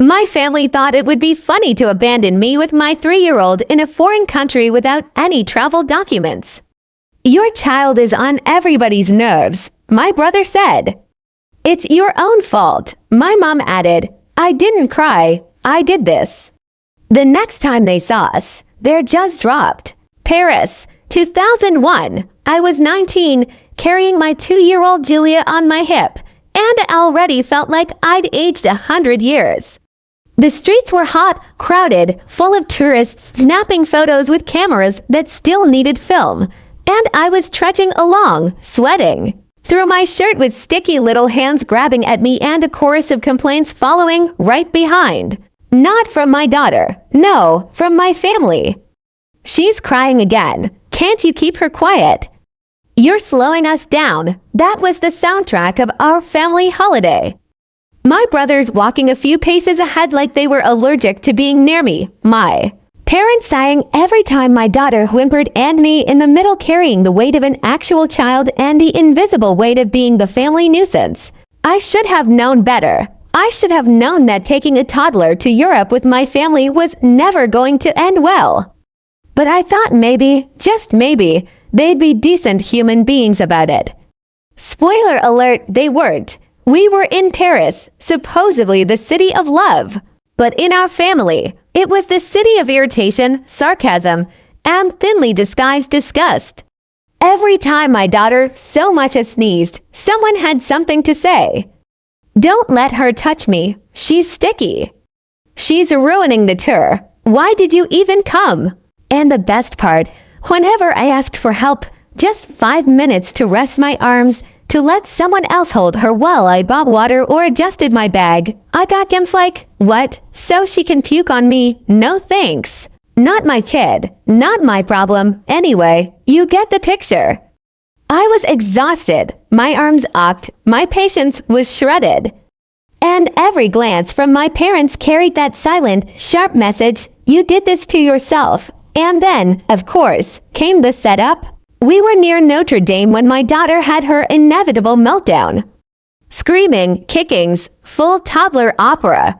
My family thought it would be funny to abandon me with my 3-year-old in a foreign country without any travel documents. Your child is on everybody's nerves, my brother said. It's your own fault, my mom added. I didn't cry, I did this. The next time they saw us, their jaws dropped. Paris, 2001. I was 19, carrying my 2-year-old Julia on my hip, and already felt like I'd aged 100 years. The streets were hot, crowded, full of tourists snapping photos with cameras that still needed film, and I was trudging along, sweating. Through my shirt with sticky little hands grabbing at me and a chorus of complaints following right behind. Not from my daughter, no, from my family. She's crying again. Can't you keep her quiet? You're slowing us down. That was the soundtrack of our family holiday. My brothers walking a few paces ahead like they were allergic to being near me. My parents sighing every time my daughter whimpered and me in the middle carrying the weight of an actual child and the invisible weight of being the family nuisance. I should have known better. I should have known that taking a toddler to Europe with my family was never going to end well. But I thought maybe, just maybe, they'd be decent human beings about it. Spoiler alert, they weren't. We were in Paris, supposedly the city of love. But in our family, it was the city of irritation, sarcasm, and thinly disguised disgust. Every time my daughter so much as sneezed, someone had something to say. Don't let her touch me. She's sticky. She's ruining the tour. Why did you even come? And the best part, whenever I asked for help, just 5 minutes to rest my arms, to let someone else hold her while I bought water or adjusted my bag, I got games like, what? So she can puke on me? No thanks. Not my kid. Not my problem. Anyway, you get the picture. I was exhausted. My arms ached. My patience was shredded. And every glance from my parents carried that silent, sharp message, you did this to yourself. And then, of course, came the setup. We were near Notre Dame when my daughter had her inevitable meltdown. Screaming, kickings, full toddler opera.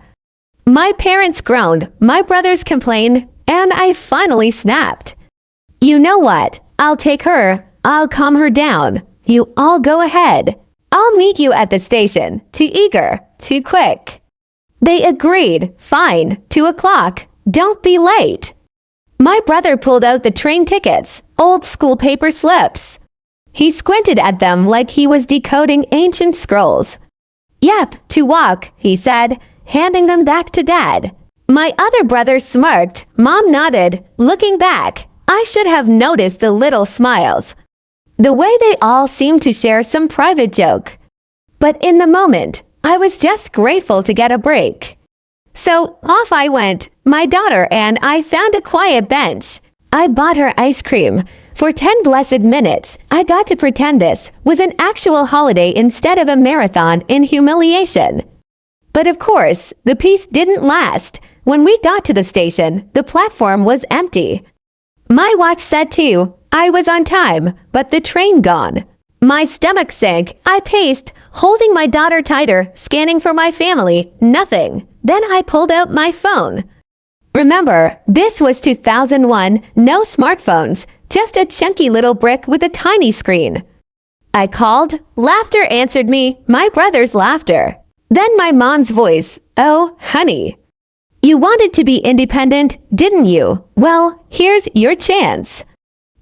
My parents groaned, my brothers complained, and I finally snapped. You know what? I'll take her. I'll calm her down. You all go ahead. I'll meet you at the station. Too eager. Too quick. They agreed. Fine. 2 o'clock. Don't be late. My brother pulled out the train tickets, old school paper slips. He squinted at them like he was decoding ancient scrolls. Yep, to walk, he said, handing them back to Dad. My other brother smirked, Mom nodded, looking back. I should have noticed the little smiles. The way they all seemed to share some private joke. But in the moment, I was just grateful to get a break. So off I went, my daughter and I found a quiet bench. I bought her ice cream. For 10 blessed minutes, I got to pretend this was an actual holiday instead of a marathon in humiliation. But of course, the peace didn't last. When we got to the station, the platform was empty. My watch said 2. I was on time, but the train gone. My stomach sank. I paced, holding my daughter tighter, scanning for my family. Nothing. Then I pulled out my phone. Remember, this was 2001, no smartphones, just a chunky little brick with a tiny screen. I called. Laughter answered me, my brother's laughter. Then my mom's voice, oh, honey. You wanted to be independent, didn't you? Well, here's your chance.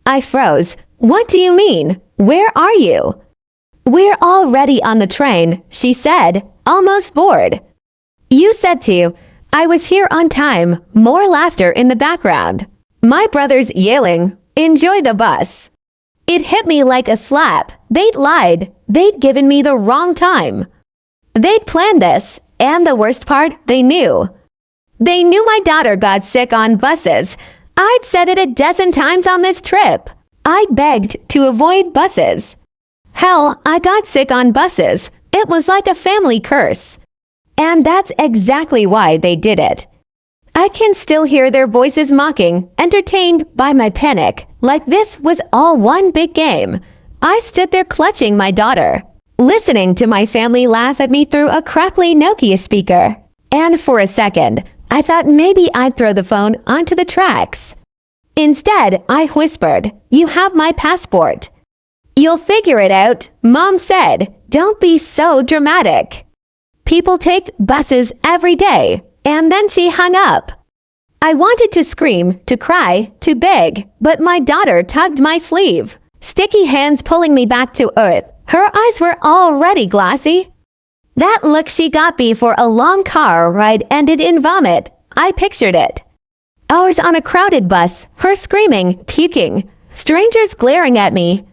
I froze. What do you mean? Where are you? We're already on the train, she said, almost bored. You said to. I was here on time. More laughter in the background. My brothers yelling, enjoy the bus. It hit me like a slap. They'd lied. They'd given me the wrong time. They'd planned this, and the worst part, they knew. They knew my daughter got sick on buses. I'd said it a dozen times on this trip. I begged to avoid buses. Hell, I got sick on buses. It was like a family curse. And that's exactly why they did it. I can still hear their voices mocking, entertained by my panic, like this was all one big game. I stood there clutching my daughter, listening to my family laugh at me through a crackly Nokia speaker. And for a second, I thought maybe I'd throw the phone onto the tracks. Instead, I whispered, "You have my passport." "You'll figure it out," Mom said. "Don't be so dramatic. People take buses every day." And then she hung up. I wanted to scream, to cry, to beg, but my daughter tugged my sleeve, sticky hands pulling me back to earth. Her eyes were already glassy. That look she got before a long car ride ended in vomit. I pictured it. Hours on a crowded bus, her screaming, puking, strangers glaring at me.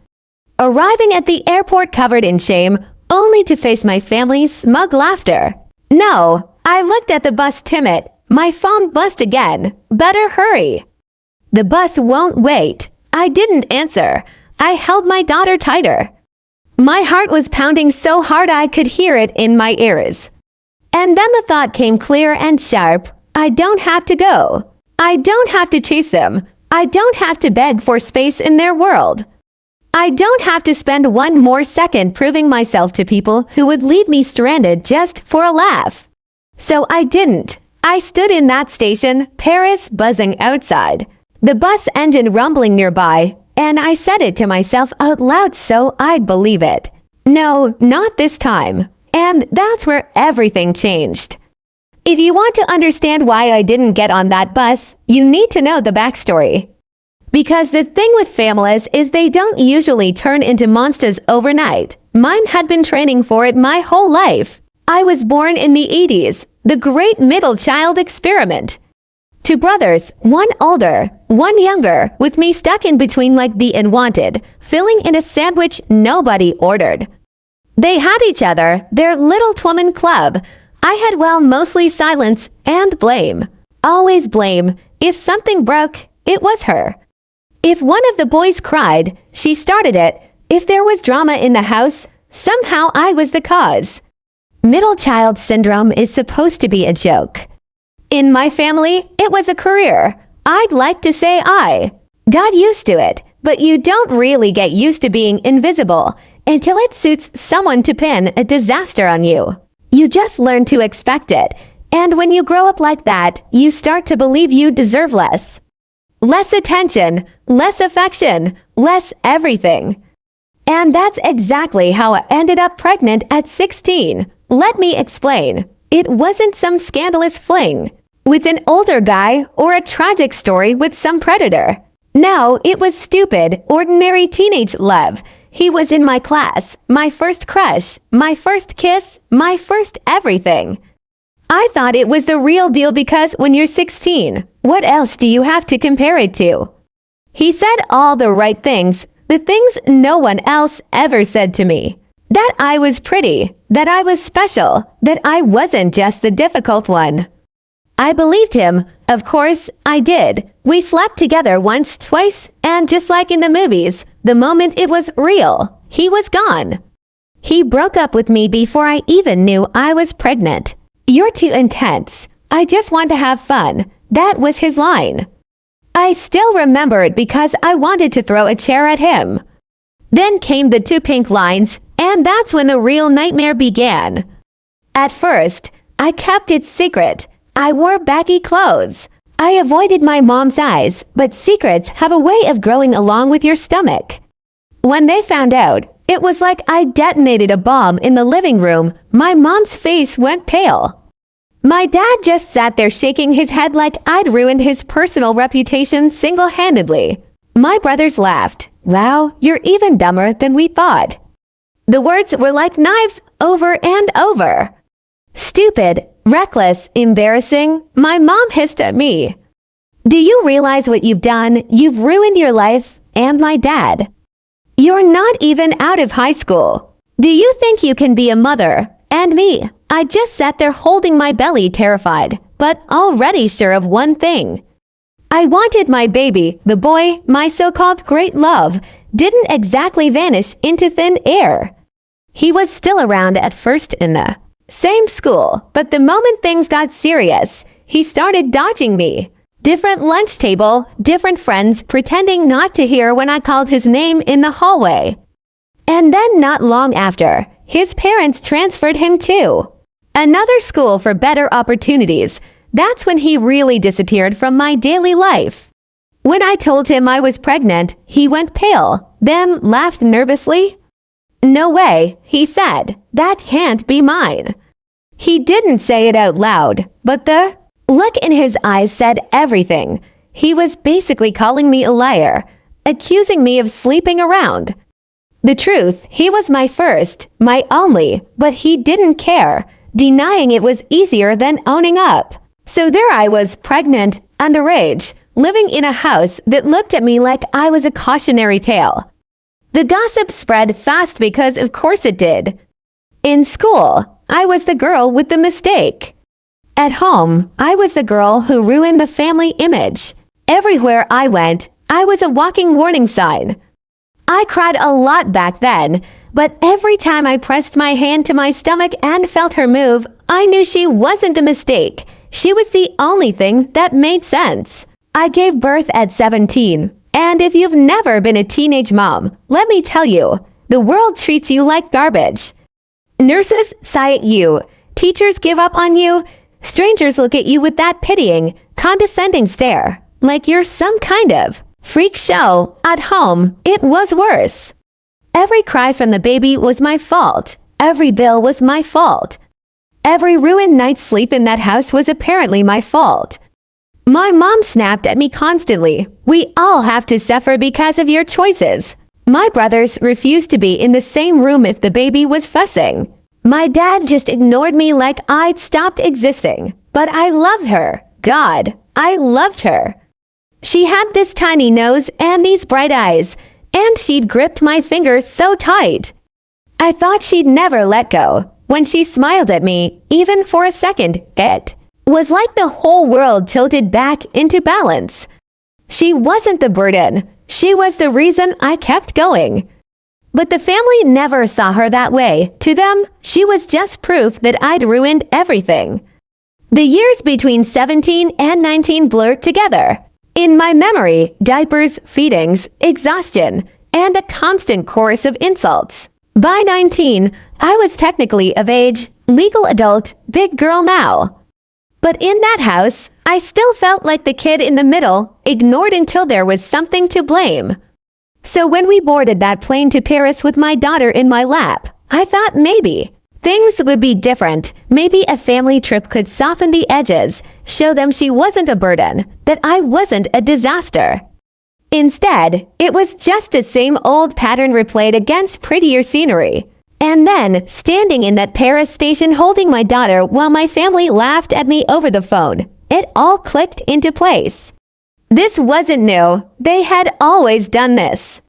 Arriving at the airport covered in shame, only to face my family's smug laughter. No, I looked at the bus timid. My phone buzzed again. Better hurry. The bus won't wait. I didn't answer. I held my daughter tighter. My heart was pounding so hard I could hear it in my ears. And then the thought came clear and sharp. I don't have to go. I don't have to chase them. I don't have to beg for space in their world. I don't have to spend one more second proving myself to people who would leave me stranded just for a laugh. So I didn't. I stood in that station, Paris buzzing outside, the bus engine rumbling nearby, and I said it to myself out loud so I'd believe it. No, not this time. And that's where everything changed. If you want to understand why I didn't get on that bus, you need to know the backstory. Because the thing with families is they don't usually turn into monsters overnight. Mine had been training for it my whole life. I was born in the 80s, the great middle child experiment. Two brothers, one older, one younger, with me stuck in between like the unwanted, filling in a sandwich nobody ordered. They had each other, their little twin club. I had, well, mostly silence and blame. Always blame. If something broke, it was her. If one of the boys cried, she started it. If there was drama in the house, somehow I was the cause. Middle child syndrome is supposed to be a joke. In my family, it was a career. I'd like to say I got used to it, but you don't really get used to being invisible until it suits someone to pin a disaster on you. You just learn to expect it, and when you grow up like that, you start to believe you deserve less. Less attention, less affection, less everything. And that's exactly how I ended up pregnant at 16. Let me explain. It wasn't some scandalous fling with an older guy or a tragic story with some predator. No, it was stupid, ordinary teenage love. He was in my class, my first crush, my first kiss, my first everything. I thought it was the real deal because when you're 16, what else do you have to compare it to? He said all the right things, the things no one else ever said to me. That I was pretty, that I was special, that I wasn't just the difficult one. I believed him. Of course, I did. We slept together once, twice, and just like in the movies, the moment it was real, he was gone. He broke up with me before I even knew I was pregnant. "You're too intense. I just want to have fun." That was his line. I still remember it because I wanted to throw a chair at him. Then came the two pink lines, and that's when the real nightmare began. At first, I kept it secret. I wore baggy clothes. I avoided my mom's eyes, but secrets have a way of growing along with your stomach. When they found out, it was like I detonated a bomb in the living room. My mom's face went pale. My dad just sat there shaking his head like I'd ruined his personal reputation single-handedly. My brothers laughed. "Wow, you're even dumber than we thought." The words were like knives over and over. Stupid, reckless, embarrassing. My mom hissed at me. "Do you realize what you've done? You've ruined your life and my dad. You're not even out of high school. Do you think you can be a mother?" And me, I just sat there holding my belly terrified, but already sure of one thing. I wanted my baby, the boy, my so-called great love, didn't exactly vanish into thin air. He was still around at first in the same school, but the moment things got serious, he started dodging me. Different lunch table, different friends pretending not to hear when I called his name in the hallway. And then not long after, his parents transferred him too. Another school for better opportunities. That's when he really disappeared from my daily life. When I told him I was pregnant, he went pale, then laughed nervously. "No way," he said. "That can't be mine." He didn't say it out loud, but the look in his eyes said everything. He was basically calling me a liar, accusing me of sleeping around. The truth, he was my first, my only, but he didn't care. Denying it was easier than owning up. So there I was, pregnant, underage, living in a house that looked at me like I was a cautionary tale. The gossip spread fast because of course it did. In school, I was the girl with the mistake. At home, I was the girl who ruined the family image. Everywhere I went, I was a walking warning sign. I cried a lot back then, but every time I pressed my hand to my stomach and felt her move, I knew she wasn't a mistake. She was the only thing that made sense. I gave birth at 17, and if you've never been a teenage mom, let me tell you, the world treats you like garbage. Nurses sigh at you, teachers give up on you, strangers look at you with that pitying, condescending stare, like you're some kind of freak show. At home, it was worse. Every cry from the baby was my fault. Every bill was my fault. Every ruined night's sleep in that house was apparently my fault. My mom snapped at me constantly. "We all have to suffer because of your choices." My brothers refused to be in the same room if the baby was fussing. My dad just ignored me like I'd stopped existing. But I loved her. God, I loved her. She had this tiny nose and these bright eyes, and she'd gripped my fingers so tight. I thought she'd never let go. When she smiled at me, even for a second, it was like the whole world tilted back into balance. She wasn't the burden. She was the reason I kept going. But the family never saw her that way. To them, she was just proof that I'd ruined everything. The years between 17 and 19 blurred together. In my memory, diapers, feedings, exhaustion, and a constant chorus of insults. By 19, I was technically of age, legal adult, big girl now. But in that house, I still felt like the kid in the middle, ignored until there was something to blame. So when we boarded that plane to Paris with my daughter in my lap, I thought maybe things would be different. Maybe a family trip could soften the edges, show them she wasn't a burden, that I wasn't a disaster. Instead, it was just the same old pattern replayed against prettier scenery. And then, standing in that Paris station holding my daughter while my family laughed at me over the phone, it all clicked into place. This wasn't new. They had always done this.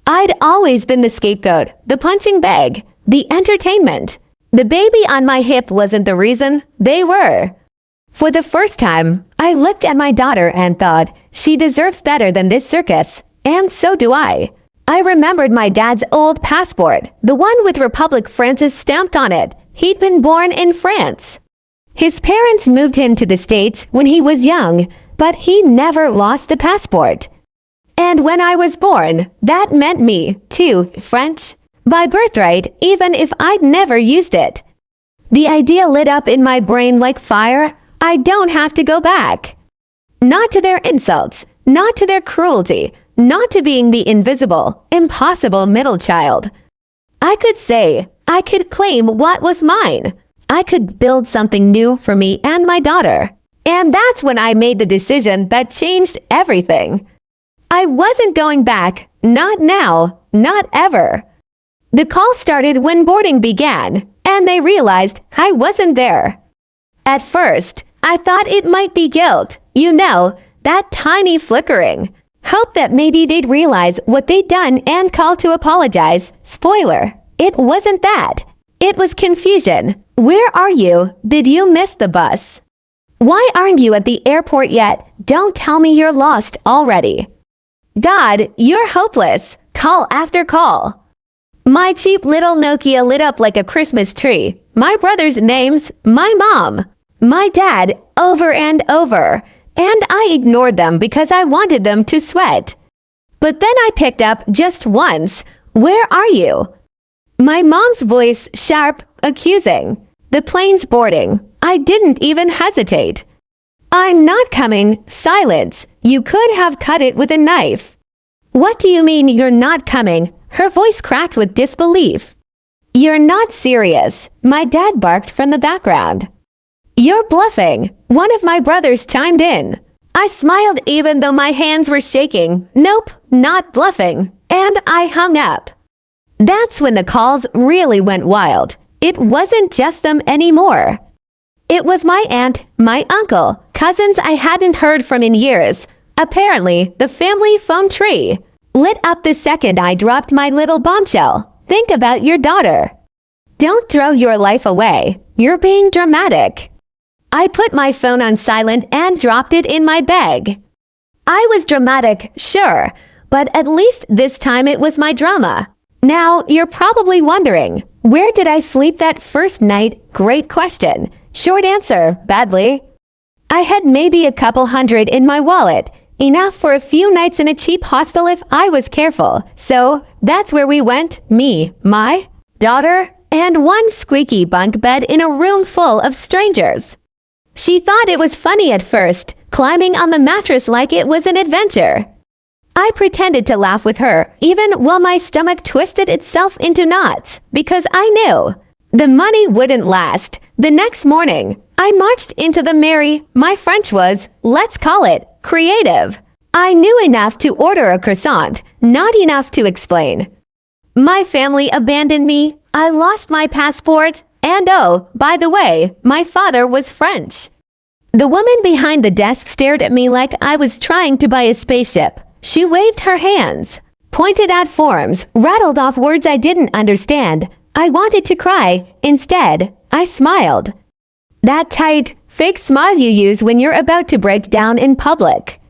I'd always been the scapegoat, the punching bag, the entertainment. The baby on my hip wasn't the reason, they were. For the first time, I looked at my daughter and thought, she deserves better than this circus, and so do I. I remembered my dad's old passport, the one with Republic France's stamped on it. He'd been born in France. His parents moved him to the States when he was young, but he never lost the passport. And when I was born, that meant me, too, French, by birthright, even if I'd never used it. The idea lit up in my brain like fire. I don't have to go back. Not to their insults, not to their cruelty, not to being the invisible, impossible middle child. I could say, I could claim what was mine. I could build something new for me and my daughter. And that's when I made the decision that changed everything. I wasn't going back, not now, not ever. The call started when boarding began, and they realized I wasn't there. At first, I thought it might be guilt, that tiny flickering. Hope that maybe they'd realize what they'd done and call to apologize. Spoiler, it wasn't that. It was confusion. Where are you? Did you miss the bus? Why aren't you at the airport yet? Don't tell me you're lost already. God, you're hopeless. Call after call. My cheap little Nokia lit up like a Christmas tree. My brother's names, my mom, my dad, over and over. And I ignored them because I wanted them to sweat. But then I picked up just once. Where are you? My mom's voice, sharp, accusing. The plane's boarding. I didn't even hesitate. I'm not coming. Silence. You could have cut it with a knife. What do you mean you're not coming? Her voice cracked with disbelief. You're not serious. My dad barked from the background. You're bluffing. One of my brothers chimed in. I smiled even though my hands were shaking. Nope, not bluffing. And I hung up. That's when the calls really went wild. It wasn't just them anymore. It was my aunt, my uncle, cousins I hadn't heard from in years. Apparently, the family phone tree lit up the second I dropped my little bombshell. Think about your daughter. Don't throw your life away. You're being dramatic. I put my phone on silent and dropped it in my bag. I was dramatic, sure, but at least this time it was my drama. Now, you're probably wondering, where did I sleep that first night? Great question. Short answer, badly. I had maybe a couple hundred in my wallet, enough for a few nights in a cheap hostel if I was careful. So, that's where we went, me, my daughter, and one squeaky bunk bed in a room full of strangers. She thought it was funny at first, climbing on the mattress like it was an adventure. I pretended to laugh with her, even while my stomach twisted itself into knots, because I knew the money wouldn't last. The next morning, I marched into the my French was, let's call it, creative. I knew enough to order a croissant, not enough to explain. My family abandoned me, I lost my passport, and oh, by the way, my father was French. The woman behind the desk stared at me like I was trying to buy a spaceship. She waved her hands, pointed at forms, rattled off words I didn't understand. I wanted to cry. Instead, I smiled. That tight, fake smile you use when you're about to break down in public.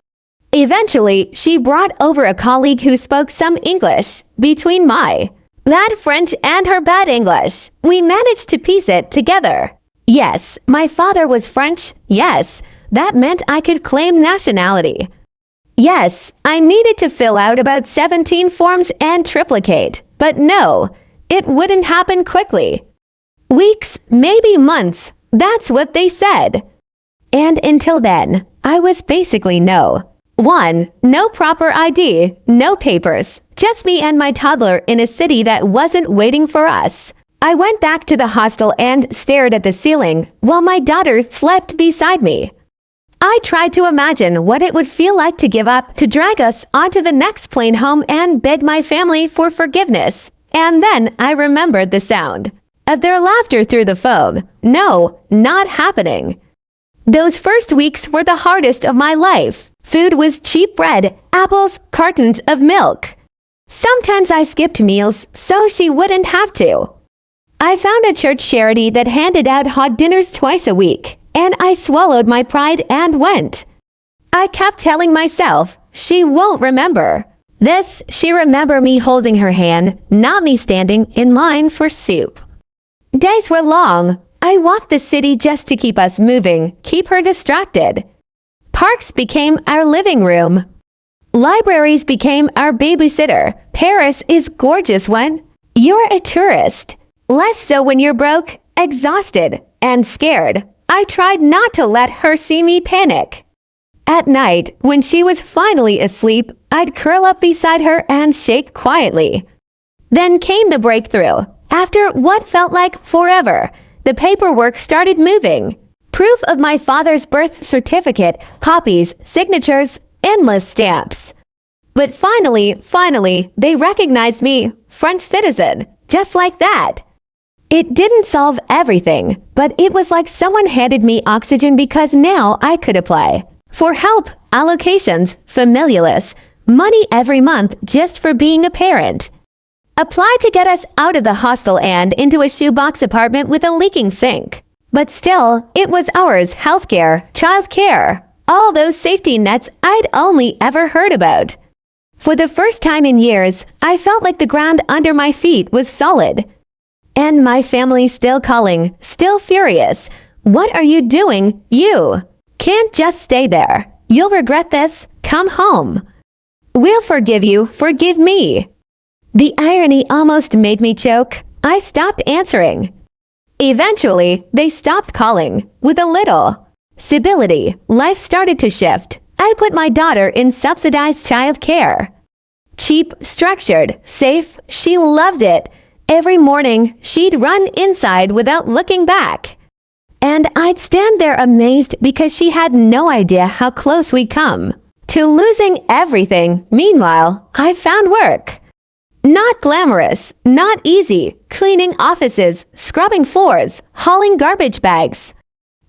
Eventually, she brought over a colleague who spoke some English. Between my bad French and her bad English, we managed to piece it together. Yes, my father was French. Yes, that meant I could claim nationality. Yes, I needed to fill out about 17 forms and triplicate, but no, it wouldn't happen quickly. Weeks, maybe months, that's what they said. And until then, I was basically no. 1. No proper ID, no papers, just me and my toddler in a city that wasn't waiting for us. I went back to the hostel and stared at the ceiling while my daughter slept beside me. I tried to imagine what it would feel like to give up, to drag us onto the next plane home and beg my family for forgiveness. And then I remembered the sound of their laughter through the phone. No, not happening. Those first weeks were the hardest of my life. Food was cheap bread, apples, cartons of milk. Sometimes I skipped meals so she wouldn't have to. I found a church charity that handed out hot dinners twice a week. And I swallowed my pride and went. I kept telling myself, she won't remember. She remember me holding her hand, not me standing in line for soup. Days were long. I walked the city just to keep us moving, keep her distracted. Parks became our living room. Libraries became our babysitter. Paris is gorgeous when you're a tourist. Less so when you're broke, exhausted, and scared. I tried not to let her see me panic. At night, when she was finally asleep, I'd curl up beside her and shake quietly. Then came the breakthrough. After what felt like forever, the paperwork started moving. Proof of my father's birth certificate, copies, signatures, endless stamps. But finally, they recognized me, French citizen, just like that. It didn't solve everything, but it was like someone handed me oxygen because now I could apply for help, allocations, familialis, money every month just for being a parent. Apply to get us out of the hostel and into a shoebox apartment with a leaking sink. But still, it was ours, healthcare, childcare, all those safety nets I'd only ever heard about. For the first time in years, I felt like the ground under my feet was solid. And my family still calling, still furious. What are you doing? You can't just stay there. You'll regret this. Come home. We'll forgive you. Forgive me. The irony almost made me choke. I stopped answering. Eventually, they stopped calling. With a little stability, life started to shift. I put my daughter in subsidized child care. Cheap, structured, safe, she loved it. Every morning, she'd run inside without looking back. And I'd stand there amazed because she had no idea how close we'd come to losing everything. Meanwhile, I found work. Not glamorous, not easy, cleaning offices, scrubbing floors, hauling garbage bags.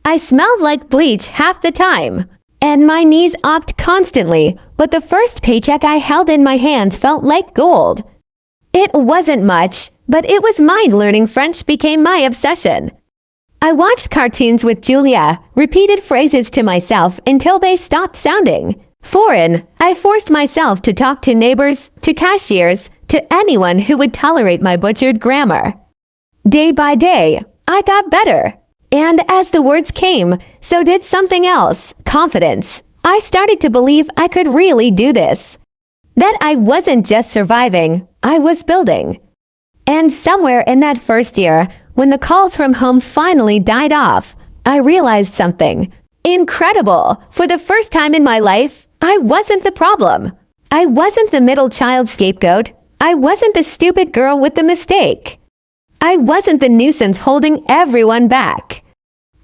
I smelled like bleach half the time, and my knees ached constantly, but the first paycheck I held in my hands felt like gold. It wasn't much, but it was mine. Learning French became my obsession. I watched cartoons with Julia, repeated phrases to myself until they stopped sounding foreign. I forced myself to talk to neighbors, to cashiers, to anyone who would tolerate my butchered grammar. Day by day, I got better. And as the words came, so did something else, confidence. I started to believe I could really do this. That I wasn't just surviving, I was building. And somewhere in that first year, when the calls from home finally died off, I realized something incredible. For the first time in my life, I wasn't the problem. I wasn't the middle child scapegoat. I wasn't the stupid girl with the mistake. I wasn't the nuisance holding everyone back.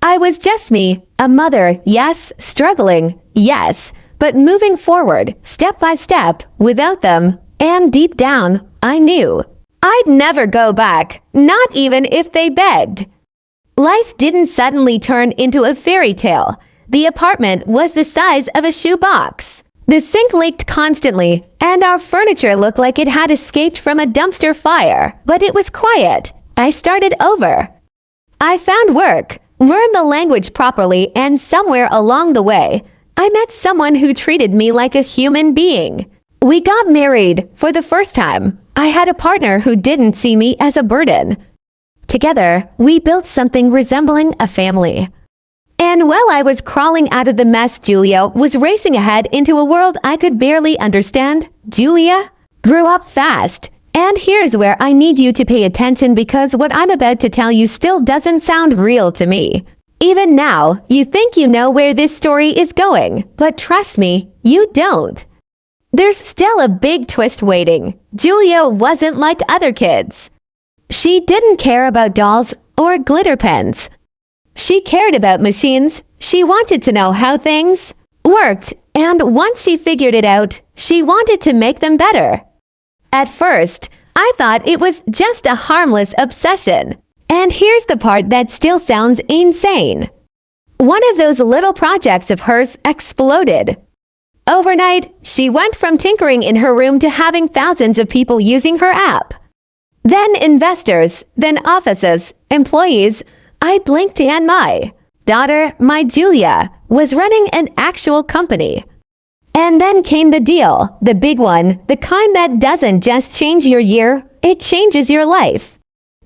I was just me, a mother, yes, struggling, yes, but moving forward, step by step, without them, and deep down, I knew I'd never go back, not even if they begged. Life didn't suddenly turn into a fairy tale. The apartment was the size of a shoebox. The sink leaked constantly, and our furniture looked like it had escaped from a dumpster fire, but it was quiet. I started over. I found work, learned the language properly, and somewhere along the way, I met someone who treated me like a human being. We got married for the first time. I had a partner who didn't see me as a burden. Together, we built something resembling a family. And while I was crawling out of the mess, Julia was racing ahead into a world I could barely understand. Julia grew up fast. And here's where I need you to pay attention, because what I'm about to tell you still doesn't sound real to me. Even now, you think you know where this story is going, but trust me, you don't. There's still a big twist waiting. Julia wasn't like other kids. She didn't care about dolls or glitter pens. She cared about machines. She wanted to know how things worked, and once she figured it out, she wanted to make them better. At first, I thought it was just a harmless obsession. And here's the part that still sounds insane. One of those little projects of hers exploded. Overnight, she went from tinkering in her room to having thousands of people using her app. Then investors, then offices, employees. I blinked and my daughter, my Julia, was running an actual company. And then came the deal, the big one, the kind that doesn't just change your year, it changes your life.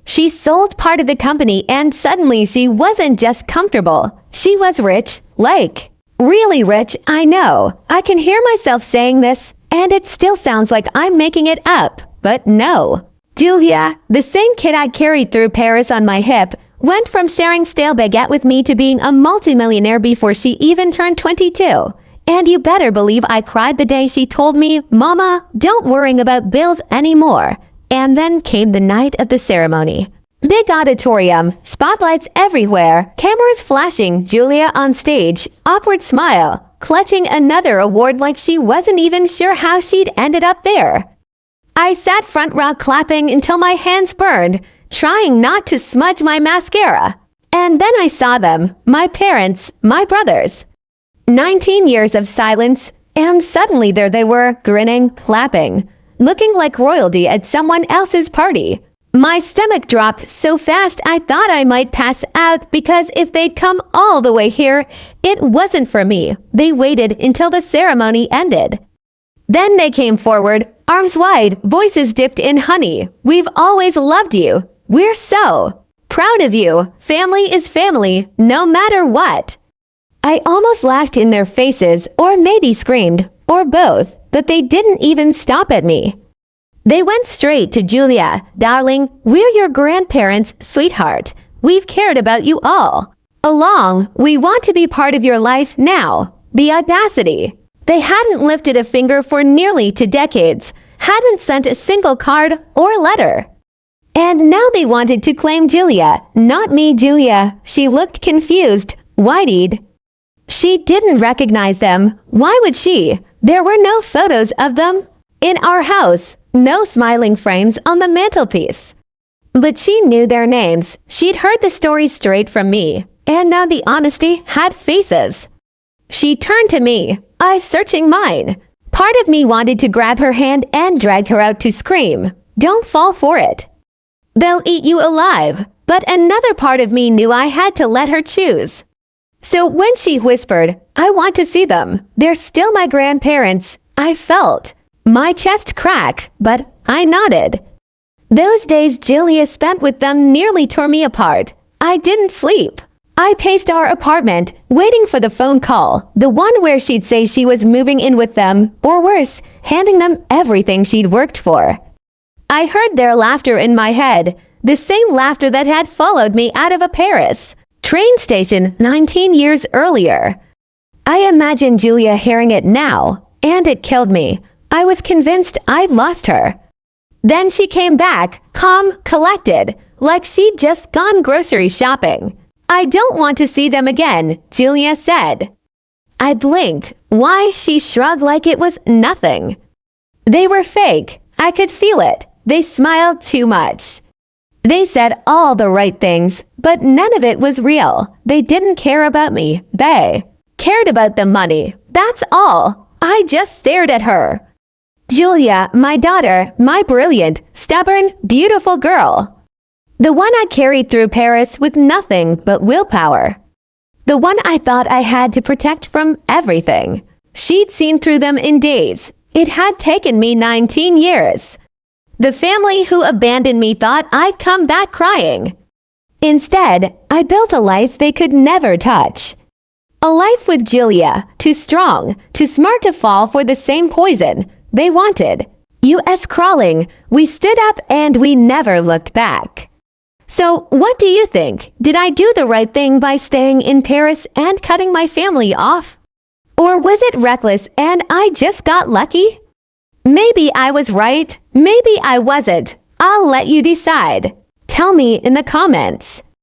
She sold part of the company, and suddenly she wasn't just comfortable. She was rich, like really rich. I know. I can hear myself saying this, and it still sounds like I'm making it up. But no. Julia, the same kid I carried through Paris on my hip, went from sharing stale baguette with me to being a multimillionaire before she even turned 22. And you better believe I cried the day she told me, "Mama, don't worry about bills anymore." And then came the night of the ceremony. Big auditorium, spotlights everywhere, cameras flashing, Julia on stage, awkward smile, clutching another award like she wasn't even sure how she'd ended up there. I sat front row clapping until my hands burned, trying not to smudge my mascara. And then I saw them, my parents, my brothers. 19 years of silence, and suddenly there they were, grinning, clapping, looking like royalty at someone else's party. My stomach dropped so fast I thought I might pass out, because if they'd come all the way here, it wasn't for me. They waited until the ceremony ended. Then they came forward, arms wide, voices dipped in honey. "We've always loved you. We're so proud of you. Family is family, no matter what." I almost laughed in their faces, or maybe screamed, or both, but they didn't even stop at me. They went straight to Julia. "Darling, we're your grandparents, sweetheart. We've cared about you all along. We want to be part of your life now. The audacity. They hadn't lifted a finger for nearly 2 decades, hadn't sent a single card or letter. And now they wanted to claim Julia, not me. Julia, she looked confused, wide-eyed. She didn't recognize them. Why would she? There were no photos of them in our house, no smiling frames on the mantelpiece. But she knew their names. She'd heard the stories straight from me, and now the honesty had faces. She turned to me, eyes searching mine. Part of me wanted to grab her hand and drag her out to scream, "Don't fall for it. They'll eat you alive." But another part of me knew I had to let her choose. So when she whispered, "I want to see them, they're still my grandparents," I felt my chest crack, but I nodded. Those days Julia spent with them nearly tore me apart. I didn't sleep. I paced our apartment, waiting for the phone call, the one where she'd say she was moving in with them, or worse, handing them everything she'd worked for. I heard their laughter in my head, the same laughter that had followed me out of a Paris train station 19 years earlier. I imagined Julia hearing it now, and it killed me. I was convinced I'd lost her. Then she came back, calm, collected, like she'd just gone grocery shopping. "I don't want to see them again," Julia said. I blinked. Why? She shrugged like it was nothing. They were fake. I could feel it. They smiled too much. They said all the right things, but none of it was real. They didn't care about me. They cared about the money. That's all. I just stared at her. Julia, my daughter, my brilliant, stubborn, beautiful girl. The one I carried through Paris with nothing but willpower. The one I thought I had to protect from everything. She'd seen through them in days. It had taken me 19 years. The family who abandoned me thought I'd come back crying. Instead, I built a life they could never touch. A life with Julia, too strong, too smart to fall for the same poison they wanted. US crawling, we stood up and we never looked back. So, what do you think? Did I do the right thing by staying in Paris and cutting my family off? Or was it reckless and I just got lucky? Maybe I was right, maybe I wasn't. I'll let you decide. Tell me in the comments.